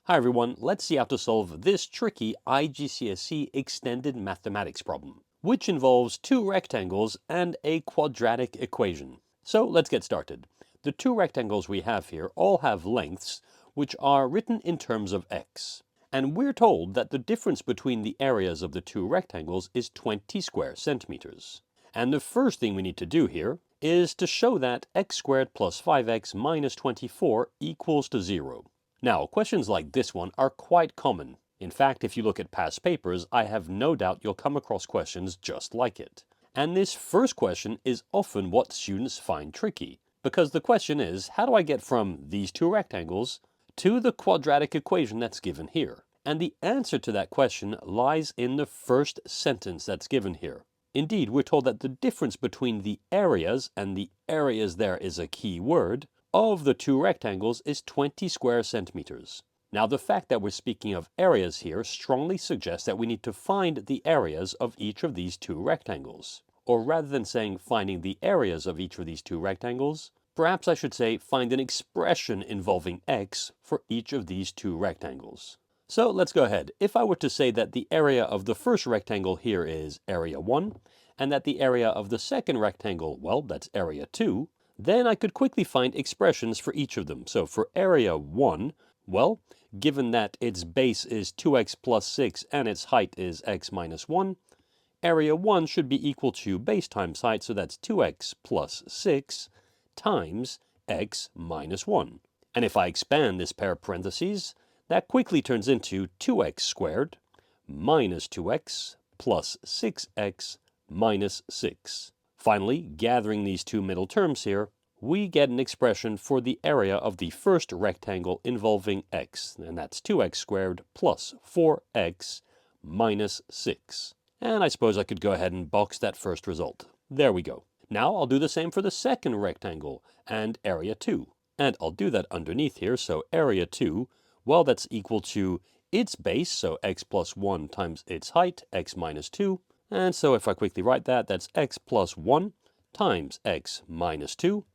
Hi everyone, let's see how to solve this tricky IGCSE Extended Mathematics problem, which involves two rectangles and a quadratic equation. So let's get started. The two rectangles we have here all have lengths which are written in terms of x. And we're told that the difference between the areas of the two rectangles is 20 square centimeters. And the first thing we need to do here is to show that x squared plus 5x minus 24 equals to 0. Now, questions like this one are quite common. In fact, if you look at past papers, I have no doubt you'll come across questions just like it. And this first question is often what students find tricky, because the question is, how do I get from these two rectangles to the quadratic equation that's given here? And the answer to that question lies in the first sentence that's given here. Indeed, we're told that the difference between the areas, and the areas there is a key word, of the two rectangles is 20 square centimeters. Now, the fact that we're speaking of areas here strongly suggests that we need to find the areas of each of these two rectangles. Or rather than saying finding the areas of each of these two rectangles, perhaps I should say find an expression involving x for each of these two rectangles. So let's go ahead. If I were to say that the area of the first rectangle here is area 1, and that the area of the second rectangle, well, that's area 2, then I could quickly find expressions for each of them. So for area 1, well, given that its base is 2x plus 6 and its height is x minus 1, area 1 should be equal to base times height, so that's 2x plus 6 times x minus 1. And if I expand this pair of parentheses, that quickly turns into 2x squared minus 2x plus 6x minus 6. Finally, gathering these two middle terms here, we get an expression for the area of the first rectangle involving x, and that's 2x squared plus 4x minus 6. And I suppose I could go ahead and box that first result. There we go. Now I'll do the same for the second rectangle and area 2. And I'll do that underneath here, so area 2, well, that's equal to its base, so x plus 1 times its height, x minus 2. And so if I quickly write that, that's x plus 1 times x minus 2.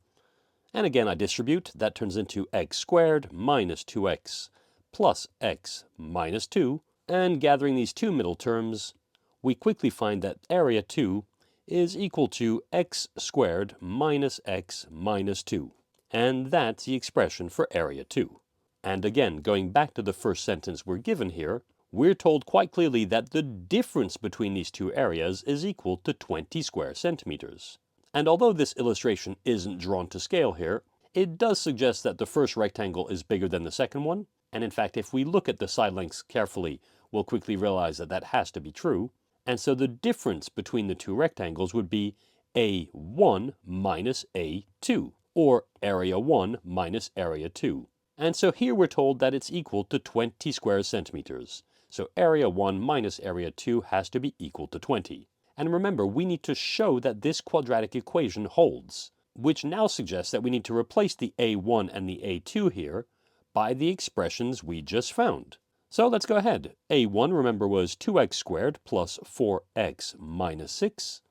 And again, I distribute. That turns into x squared minus 2x plus x minus 2. And gathering these two middle terms, we quickly find that area 2 is equal to x squared minus x minus 2. And that's the expression for area 2. And again, going back to the first sentence we're given here, we're told quite clearly that the difference between these two areas is equal to 20 square centimeters. And although this illustration isn't drawn to scale here, it does suggest that the first rectangle is bigger than the second one. And in fact, if we look at the side lengths carefully, we'll quickly realize that that has to be true. And so the difference between the two rectangles would be A1 minus A2, or area 1 minus area 2. And so here we're told that it's equal to 20 square centimeters. So area 1 minus area 2 has to be equal to 20. And remember, we need to show that this quadratic equation holds, which now suggests that we need to replace the A1 and the A2 here by the expressions we just found. So let's go ahead. A1, remember, was 2x squared plus 4x minus 6.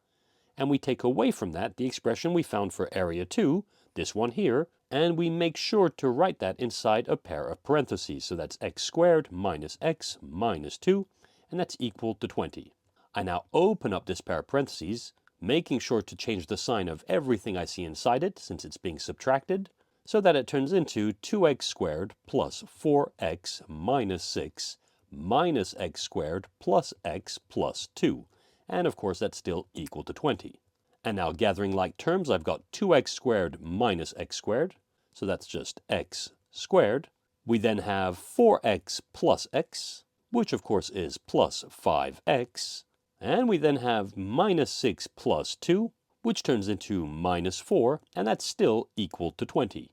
And we take away from that the expression we found for area 2, this one here, and we make sure to write that inside a pair of parentheses. So that's x squared minus x minus 2, and that's equal to 20. I now open up this pair of parentheses, making sure to change the sign of everything I see inside it, since it's being subtracted, so that it turns into 2x squared plus 4x minus 6 minus x squared plus x plus 2. And of course, that's still equal to 20. And now gathering like terms, I've got 2x squared minus x squared, so that's just x squared. We then have 4x plus x, which of course is plus 5x. And we then have minus 6 plus 2, which turns into minus 4, and that's still equal to 20.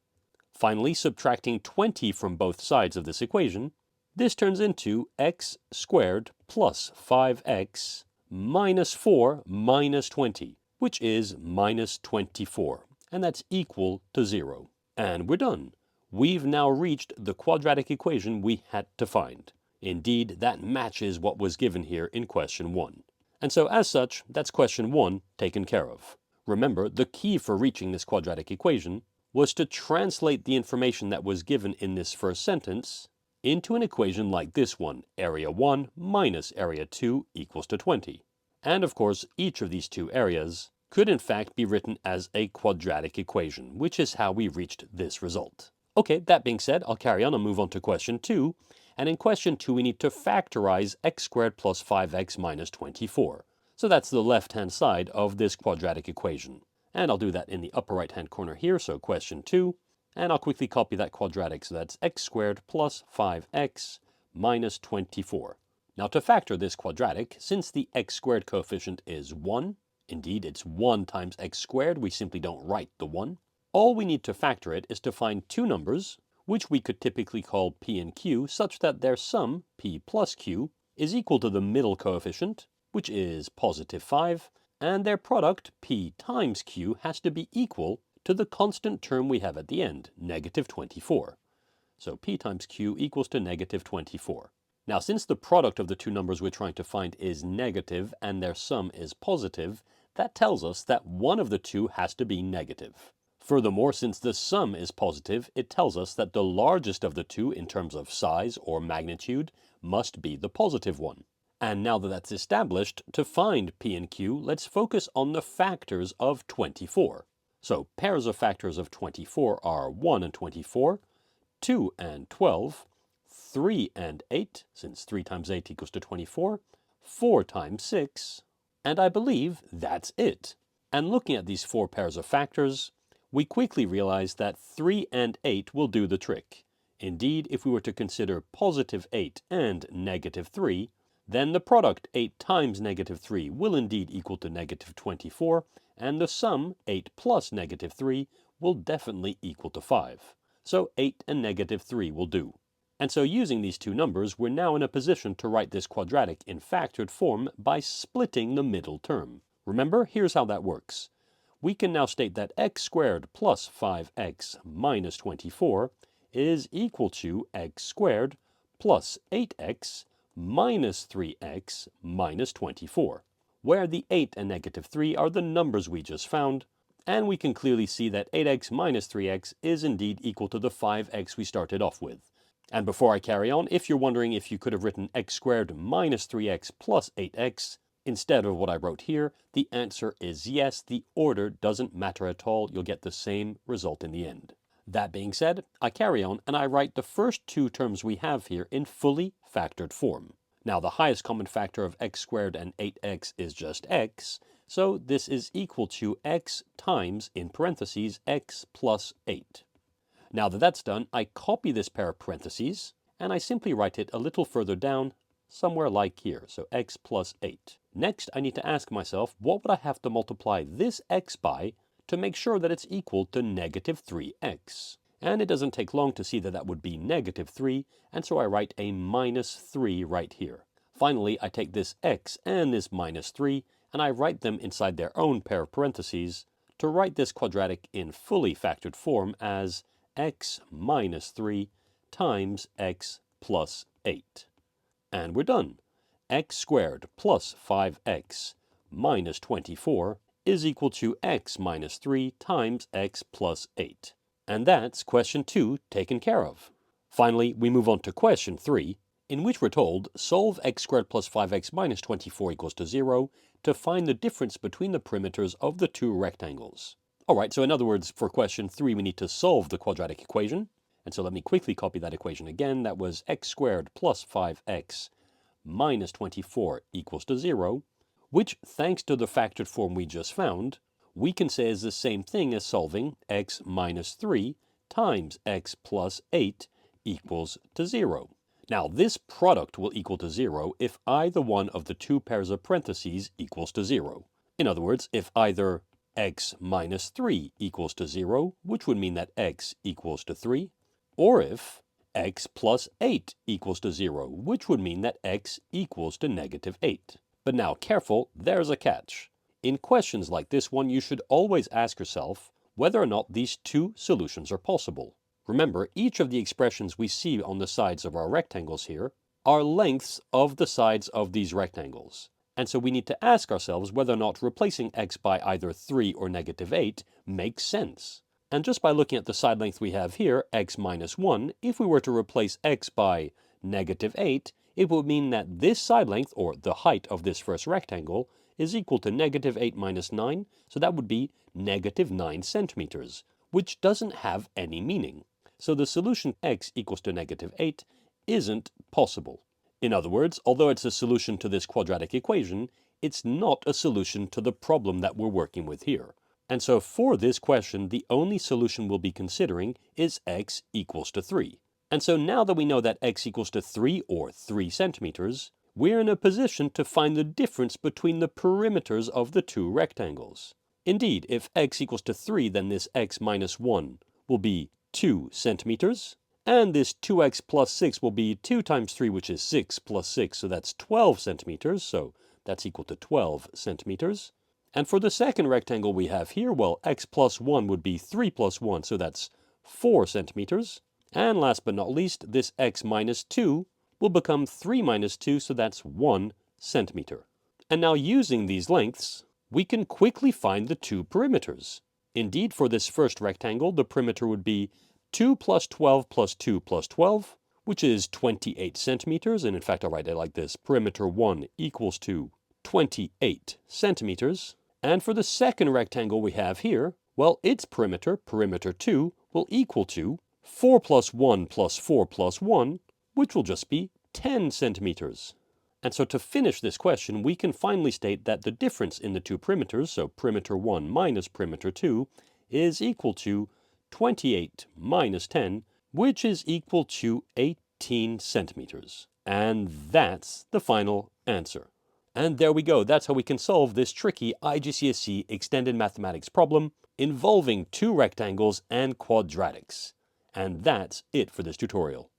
Finally, subtracting 20 from both sides of this equation, this turns into x squared plus 5x minus 4 minus 20, which is minus 24, and that's equal to 0. And we're done. We've now reached the quadratic equation we had to find. Indeed, that matches what was given here in question 1. And so as such, that's question 1 taken care of. Remember, the key for reaching this quadratic equation was to translate the information that was given in this first sentence into an equation like this one, area 1 minus area 2 equals to 20. And of course, each of these two areas could in fact be written as a quadratic equation, which is how we reached this result. Okay, that being said, I'll carry on and move on to question 2. And in question 2, we need to factorize x squared plus 5x minus 24. So that's the left-hand side of this quadratic equation. And I'll do that in the upper right-hand corner here, so question 2. And I'll quickly copy that quadratic, so that's x squared plus 5x minus 24. Now to factor this quadratic, since the x squared coefficient is 1, indeed it's 1 times x squared, we simply don't write the 1, all we need to factor it is to find two numbers, which we could typically call p and q, such that their sum, p plus q, is equal to the middle coefficient, which is positive 5, and their product, p times q, has to be equal to the constant term we have at the end, negative 24. So p times q equals to negative 24. Now, since the product of the two numbers we're trying to find is negative and their sum is positive, that tells us that one of the two has to be negative. Furthermore, since the sum is positive, it tells us that the largest of the two in terms of size or magnitude must be the positive one. And now that that's established, to find p and q, let's focus on the factors of 24. So pairs of factors of 24 are 1 and 24, 2 and 12, 3 and 8, since 3 times 8 equals to 24, 4 times 6, and I believe that's it. And looking at these four pairs of factors, we quickly realize that 3 and 8 will do the trick. Indeed, if we were to consider positive 8 and negative 3, then the product 8 times negative 3 will indeed equal to negative 24, and the sum 8 plus negative 3 will definitely equal to 5. So 8 and negative 3 will do. And so using these two numbers, we're now in a position to write this quadratic in factored form by splitting the middle term. Remember, here's how that works. We can now state that x squared plus 5x minus 24 is equal to x squared plus 8x minus 3x minus 24, where the 8 and negative 3 are the numbers we just found, and we can clearly see that 8x minus 3x is indeed equal to the 5x we started off with. And before I carry on, if you're wondering if you could have written x squared minus 3x plus 8x, instead of what I wrote here, the answer is yes, the order doesn't matter at all, you'll get the same result in the end. That being said, I carry on and I write the first two terms we have here in fully factored form. Now the highest common factor of x squared and 8x is just x, so this is equal to x times, in parentheses, x plus 8. Now that that's done, I copy this pair of parentheses and I simply write it a little further down, somewhere like here, so x plus 8. Next, I need to ask myself, what would I have to multiply this x by to make sure that it's equal to negative 3x? And it doesn't take long to see that that would be negative 3, and so I write a minus 3 right here. Finally, I take this x and this minus 3, and I write them inside their own pair of parentheses to write this quadratic in fully factored form as x minus 3 times x plus 8. And we're done. X squared plus 5x minus 24 is equal to x minus 3 times x plus 8. And that's question 2 taken care of. Finally, we move on to question 3, in which we're told solve x squared plus 5x minus 24 equals to 0 to find the difference between the perimeters of the two rectangles. Alright, so in other words, for question 3 we need to solve the quadratic equation. And so let me quickly copy that equation again. That was x squared plus 5x minus 24 equals to 0, which, thanks to the factored form we just found, we can say is the same thing as solving x minus 3 times x plus 8 equals to 0. Now, this product will equal to 0 if either one of the two pairs of parentheses equals to 0. In other words, if either x minus 3 equals to 0, which would mean that x equals to 3, or if x plus 8 equals to 0, which would mean that x equals to negative 8. But now, careful, there's a catch. In questions like this one, you should always ask yourself whether or not these two solutions are possible. Remember, each of the expressions we see on the sides of our rectangles here are lengths of the sides of these rectangles. And so we need to ask ourselves whether or not replacing x by either 3 or negative 8 makes sense. And just by looking at the side length we have here, x minus 1, if we were to replace x by negative 8, it would mean that this side length, or the height of this first rectangle, is equal to negative 8 minus 9, so that would be negative 9 centimeters, which doesn't have any meaning. So the solution x equals to negative 8 isn't possible. In other words, although it's a solution to this quadratic equation, it's not a solution to the problem that we're working with here. And so for this question, the only solution we'll be considering is x equals to 3. And so now that we know that x equals to 3, or 3 centimeters, we're in a position to find the difference between the perimeters of the two rectangles. Indeed, if x equals to 3, then this x minus 1 will be 2 centimeters, and this 2x plus 6 will be 2 times 3, which is 6 plus 6, so that's 12 centimeters, so that's equal to 12 centimeters. And for the second rectangle we have here, well, x plus 1 would be 3 plus 1, so that's 4 centimeters. And last but not least, this x minus 2 will become 3 minus 2, so that's 1 centimeter. And now using these lengths, we can quickly find the two perimeters. Indeed, for this first rectangle, the perimeter would be 2 plus 12 plus 2 plus 12, which is 28 centimeters. And in fact, I'll write it like this: perimeter 1 equals to 28 centimeters. And for the second rectangle we have here, well, its perimeter, perimeter 2, will equal to 4 plus 1 plus 4 plus 1, which will just be 10 centimeters. And so to finish this question, we can finally state that the difference in the two perimeters, so perimeter 1 minus perimeter 2, is equal to 28 minus 10, which is equal to 18 centimeters. And that's the final answer. And there we go. That's how we can solve this tricky IGCSE Extended Mathematics problem involving two rectangles and quadratics. And that's it for this tutorial.